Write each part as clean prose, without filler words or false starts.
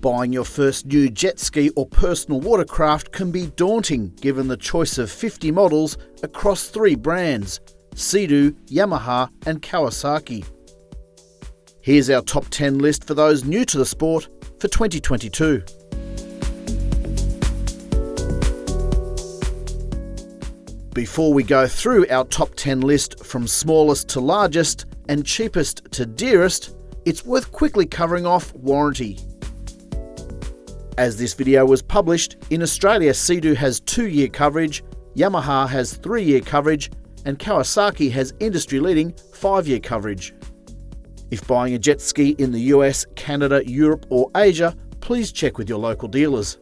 Buying your first new jet ski or personal watercraft can be daunting given the choice of 50 models across 3 brands: Sea-Doo, Yamaha and Kawasaki. Here's our top 10 list for those new to the sport for 2022. Before we go through our top 10 list from smallest to largest and cheapest to dearest, it's worth quickly covering off warranty. As this video was published, in Australia Sea-Doo has 2-year coverage, Yamaha has 3-year coverage, and Kawasaki has industry-leading 5-year coverage. If buying a jet ski in the US, Canada, Europe or Asia, please check with your local dealers.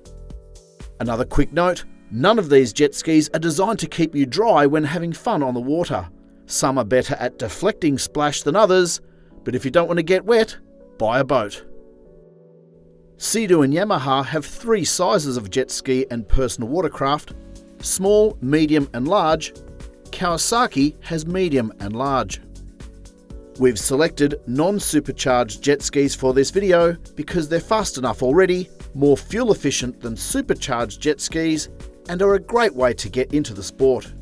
Another quick note, none of these jet skis are designed to keep you dry when having fun on the water. Some are better at deflecting splash than others, but if you don't want to get wet, buy a boat. Sea-Doo and Yamaha have 3 sizes of jet ski and personal watercraft: small, medium and large. Kawasaki has medium and large. We've selected non-supercharged jet skis for this video because they're fast enough already, more fuel efficient than supercharged jet skis, and are a great way to get into the sport.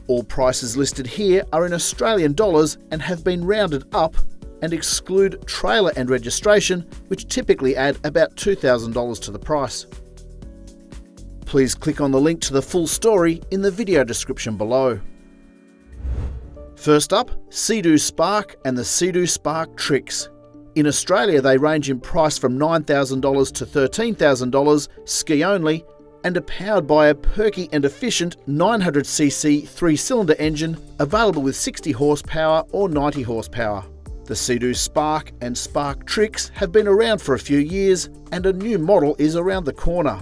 All prices listed here are in Australian dollars and have been rounded up and exclude trailer and registration, which typically add about $2,000 to the price. Please click on the link to the full story in the video description below. First up, Sea-Doo Spark and the Sea-Doo Spark Trix. In Australia they range in price from $9,000 to $13,000 ski only, and are powered by a perky and efficient 900cc 3-cylinder engine available with 60 horsepower or 90 horsepower. The Sea-Doo Spark and Spark Trix have been around for a few years and a new model is around the corner.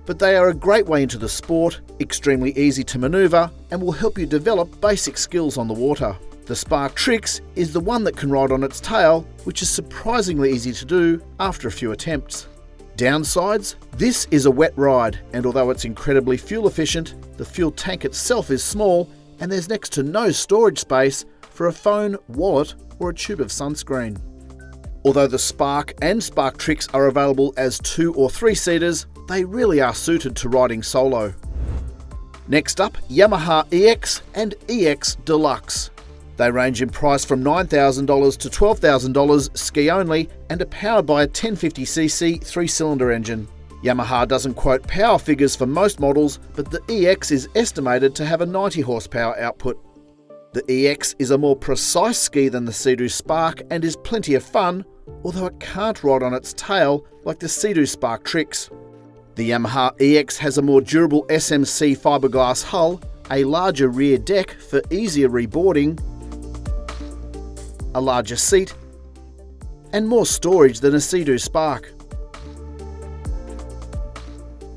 But they are a great way into the sport, extremely easy to manoeuvre and will help you develop basic skills on the water. The Spark Trix is the one that can ride on its tail, which is surprisingly easy to do after a few attempts. Downsides: this is a wet ride, and although it's incredibly fuel efficient, the fuel tank itself is small and there's next to no storage space for a phone, wallet or a tube of sunscreen. Although the Spark and Spark Trix are available as 2 or 3-seaters, they really are suited to riding solo. Next up, Yamaha EX and EX Deluxe. They range in price from $9,000 to $12,000 ski only and are powered by a 1050cc 3-cylinder engine. Yamaha doesn't quote power figures for most models, but the EX is estimated to have a 90 horsepower output. The EX is a more precise ski than the Sea-Doo Spark and is plenty of fun, although it can't ride on its tail like the Sea-Doo Spark Trix. The Yamaha EX has a more durable SMC fiberglass hull, a larger rear deck for easier reboarding, a larger seat, and more storage than a Sea-Doo Spark.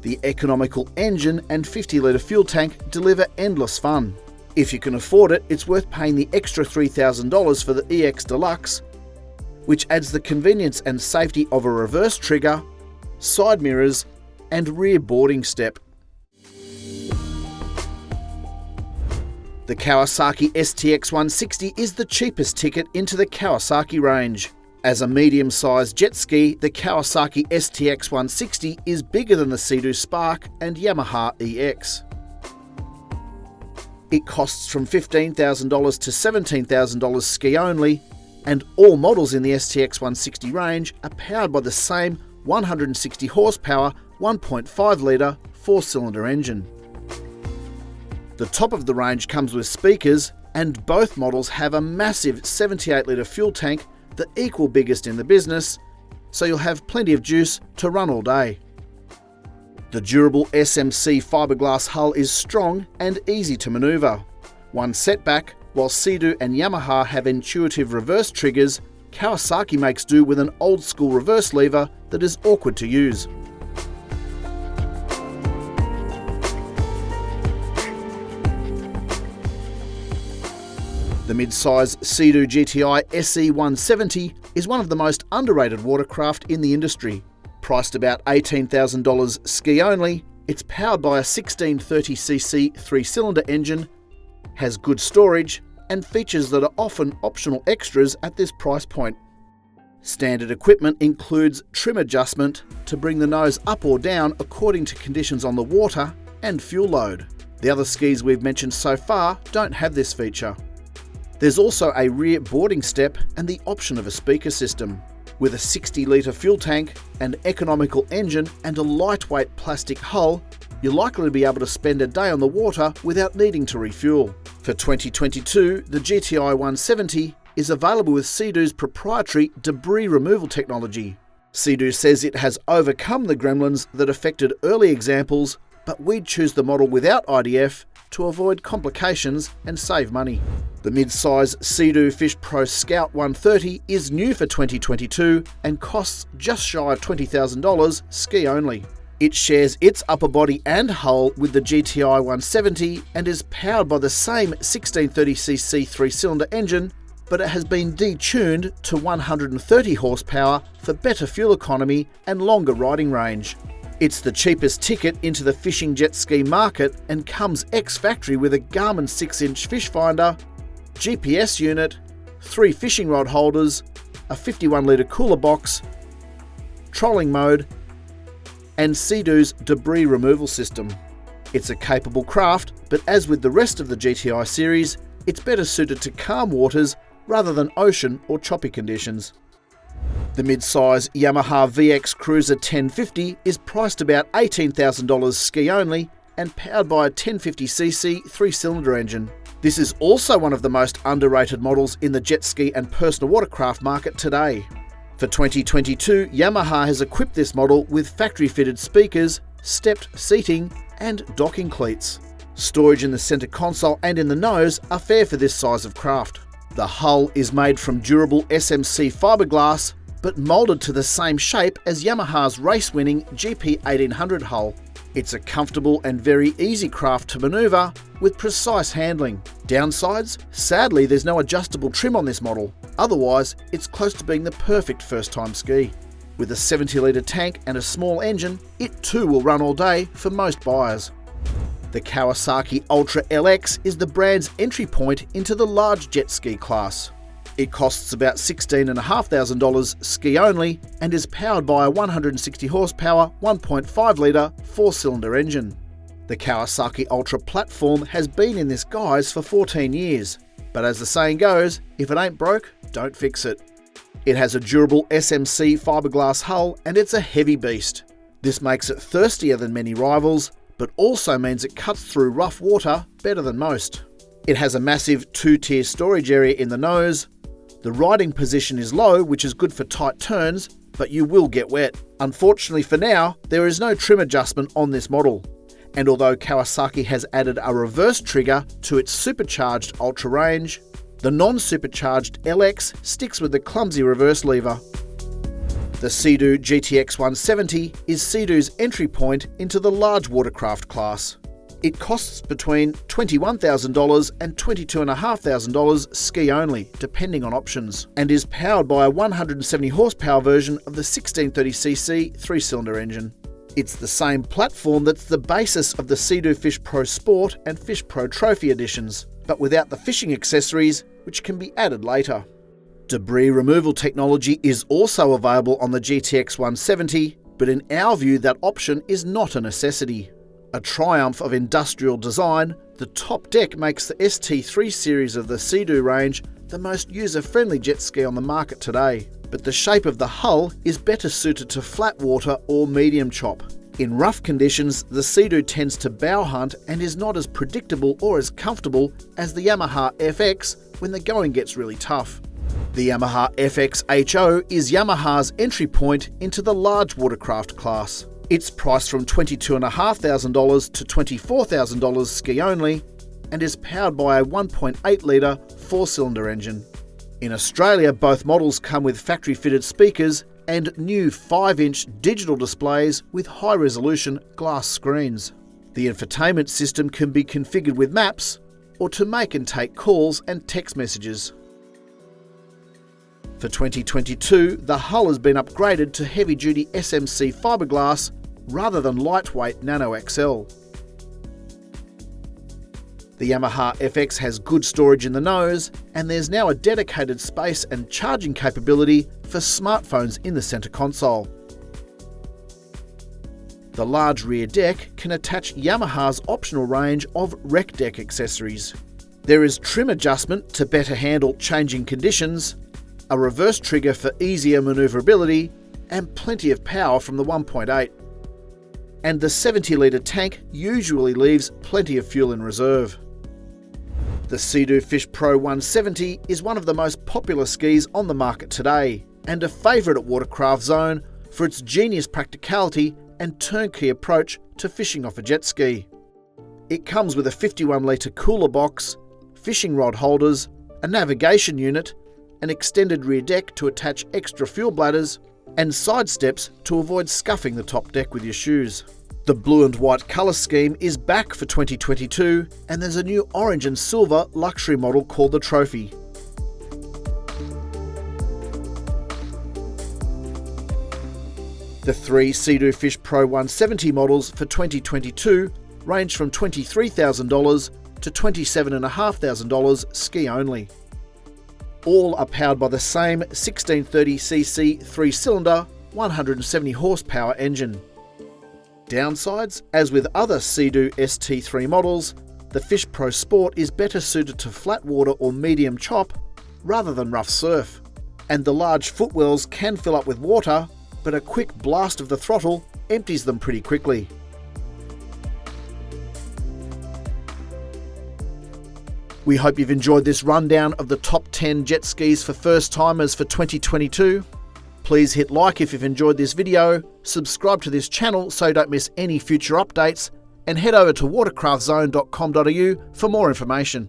The economical engine and 50-litre fuel tank deliver endless fun. If you can afford it, it's worth paying the extra $3,000 for the EX Deluxe, which adds the convenience and safety of a reverse trigger, side mirrors, and rear boarding step. The Kawasaki STX 160 is the cheapest ticket into the Kawasaki range. As a medium-sized jet ski, the Kawasaki STX 160 is bigger than the Sea-Doo Spark and Yamaha EX. It costs from $15,000 to $17,000 ski only, and all models in the STX 160 range are powered by the same 160 horsepower 1.5 litre 4-cylinder engine. The top of the range comes with speakers, and both models have a massive 78-litre fuel tank, the equal biggest in the business, so you'll have plenty of juice to run all day. The durable SMC fiberglass hull is strong and easy to manoeuvre. One setback: while Sea-Doo and Yamaha have intuitive reverse triggers, Kawasaki makes do with an old-school reverse lever that is awkward to use. The mid-size Sea-Doo GTI SE170 is one of the most underrated watercraft in the industry. Priced about $18,000 ski only, it's powered by a 1630cc 3-cylinder engine, has good storage, and features that are often optional extras at this price point. Standard equipment includes trim adjustment to bring the nose up or down according to conditions on the water and fuel load. The other skis we've mentioned so far don't have this feature. There's also a rear boarding step and the option of a speaker system. With a 60-litre fuel tank, an economical engine and a lightweight plastic hull, you're likely to be able to spend a day on the water without needing to refuel. For 2022, the GTI 170 is available with Sea-Doo's proprietary debris removal technology. Sea-Doo says it has overcome the gremlins that affected early examples, but we'd choose the model without IDF to avoid complications and save money. The mid-size Sea-Doo Fish Pro Scout 130 is new for 2022 and costs just shy of $20,000 ski only. It shares its upper body and hull with the GTI 170 and is powered by the same 1630cc 3-cylinder engine, but it has been detuned to 130 horsepower for better fuel economy and longer riding range. It's the cheapest ticket into the fishing jet ski market and comes ex-factory with a Garmin 6-inch fish finder, GPS unit, 3 fishing rod holders, a 51-litre cooler box, trolling mode, and Sea-Doo's debris removal system. It's a capable craft, but as with the rest of the GTI series, it's better suited to calm waters rather than ocean or choppy conditions. The mid-size Yamaha VX Cruiser 1050 is priced about $18,000 ski only and powered by a 1050cc 3-cylinder engine. This is also one of the most underrated models in the jet ski and personal watercraft market today. For 2022, Yamaha has equipped this model with factory-fitted speakers, stepped seating and docking cleats. Storage in the centre console and in the nose are fair for this size of craft. The hull is made from durable SMC fiberglass, but moulded to the same shape as Yamaha's race-winning GP 1800 hull. It's a comfortable and very easy craft to manoeuvre with precise handling. Downsides? Sadly, there's no adjustable trim on this model. Otherwise, it's close to being the perfect first-time ski. With a 70-litre tank and a small engine, it too will run all day for most buyers. The Kawasaki Ultra LX is the brand's entry point into the large jet ski class. It costs about $16,500 ski only and is powered by a 160 horsepower 1.5-litre 4-cylinder engine. The Kawasaki Ultra platform has been in this guise for 14 years, but as the saying goes, if it ain't broke, don't fix it. It has a durable SMC fiberglass hull and it's a heavy beast. This makes it thirstier than many rivals, but also means it cuts through rough water better than most. It has a massive 2-tier storage area in the nose. The riding position is low, which is good for tight turns, but you will get wet. Unfortunately for now, there is no trim adjustment on this model. And although Kawasaki has added a reverse trigger to its supercharged Ultra range, the non-supercharged LX sticks with the clumsy reverse lever. The Sea-Doo GTX 170 is Sea-Doo's entry point into the large watercraft class. It costs between $21,000 and $22,500 ski only, depending on options, and is powered by a 170 horsepower version of the 1630cc 3-cylinder engine. It's the same platform that's the basis of the Sea-Doo Fish Pro Sport and Fish Pro Trophy editions, but without the fishing accessories, which can be added later. Debris removal technology is also available on the GTX 170, but in our view that option is not a necessity. A triumph of industrial design, the top deck makes the ST3 series of the Sea-Doo range the most user-friendly jet ski on the market today, but the shape of the hull is better suited to flat water or medium chop. In rough conditions, the Sea-Doo tends to bow hunt and is not as predictable or as comfortable as the Yamaha FX when the going gets really tough. The Yamaha FX HO is Yamaha's entry point into the large watercraft class. It's priced from $22,500 to $24,000 ski only and is powered by a 1.8-litre 4-cylinder engine. In Australia, both models come with factory-fitted speakers and new 5-inch digital displays with high-resolution glass screens. The infotainment system can be configured with maps or to make and take calls and text messages. For 2022, the hull has been upgraded to heavy-duty SMC fiberglass rather than lightweight Nano XL. The Yamaha FX has good storage in the nose, and there's now a dedicated space and charging capability for smartphones in the centre console. The large rear deck can attach Yamaha's optional range of rec deck accessories. There is trim adjustment to better handle changing conditions, a reverse trigger for easier manoeuvrability, and plenty of power from the 1.8. And the 70-litre tank usually leaves plenty of fuel in reserve. The Sea-Doo Fish Pro 170 is one of the most popular skis on the market today, and a favourite at Watercraft Zone for its genius practicality and turnkey approach to fishing off a jet ski. It comes with a 51-litre cooler box, fishing rod holders, a navigation unit, an extended rear deck to attach extra fuel bladders, and side steps to avoid scuffing the top deck with your shoes. The blue and white colour scheme is back for 2022, and there's a new orange and silver luxury model called the Trophy. The three Sea-Doo Fish Pro 170 models for 2022 range from $23,000 to $27,500 ski only. All are powered by the same 1630cc 3-cylinder, 170 horsepower engine. Downsides: as with other Sea-Doo ST3 models, the Fish Pro Sport is better suited to flat water or medium chop rather than rough surf, and the large footwells can fill up with water, but a quick blast of the throttle empties them pretty quickly. We hope you've enjoyed this rundown of the top 10 jet skis for first timers for 2022. Please hit like if you've enjoyed this video, subscribe to this channel so you don't miss any future updates, and head over to watercraftzone.com.au for more information.